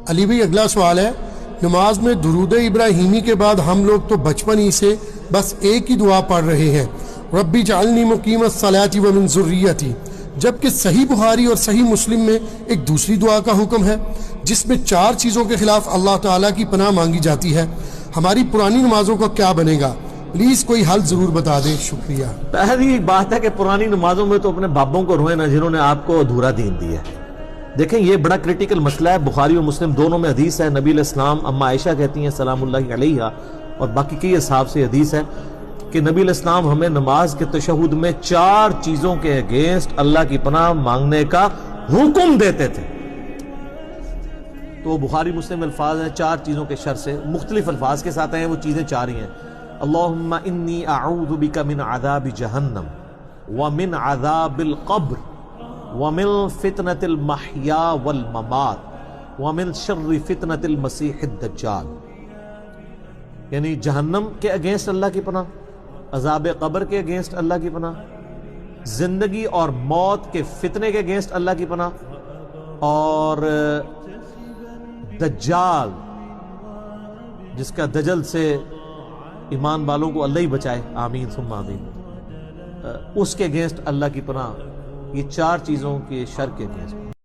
علی بھائی اگلا سوال ہے، نماز میں درود ابراہیمی کے بعد ہم لوگ تو بچپن ہی سے بس ایک ہی دعا پڑھ رہے ہیں، ربی جعلنی مقیم الصلاۃ ومن ذریتی، جبکہ صحیح بخاری اور صحیح مسلم میں ایک دوسری دعا کا حکم ہے جس میں 4 چیزوں کے خلاف اللہ تعالیٰ کی پناہ مانگی جاتی ہے، ہماری پرانی نمازوں کا کیا بنے گا؟ پلیز کوئی حل ضرور بتا دیں، شکریہ۔ پہلی بات ہے کہ پرانی نمازوں میں تو اپنے بابوں کو روئے نا جنہوں نے آپ کو ادھورا دین دیا ہے۔ دیکھیں یہ بڑا کریٹیکل مسئلہ ہے، بخاری و مسلم دونوں میں حدیث ہے، نبی علیہ السلام اما عائشہ کہتی ہیں سلام اللہ علیہا اور باقی کئی اصحاب سے حدیث ہے کہ نبی علیہ السلام ہمیں نماز کے تشہد میں 4 چیزوں کے اگینسٹ اللہ کی پناہ مانگنے کا حکم دیتے تھے۔ تو بخاری مسلم الفاظ ہیں 4 چیزوں کے شر سے، مختلف الفاظ کے ساتھ ہیں، وہ چیزیں 4 ہی ہیں۔ اللہم انی اعوذ بک من عذاب جہنم ومن عذاب القبر ومن فتنة المحیا والممات ومن شر فتنة المسیح الدجال، یعنی جہنم کے اگینسٹ اللہ کی پناہ، عذاب قبر کے اگینسٹ اللہ کی پناہ، زندگی اور موت کے فتنے کے اگینسٹ اللہ کی پناہ، اور دجال جس کا دجل سے ایمان والوں کو اللہ ہی بچائے، آمین ثم آمین، اس کے اگینسٹ اللہ کی پناہ۔ یہ 4 چیزوں کے شر کے اگینسٹ۔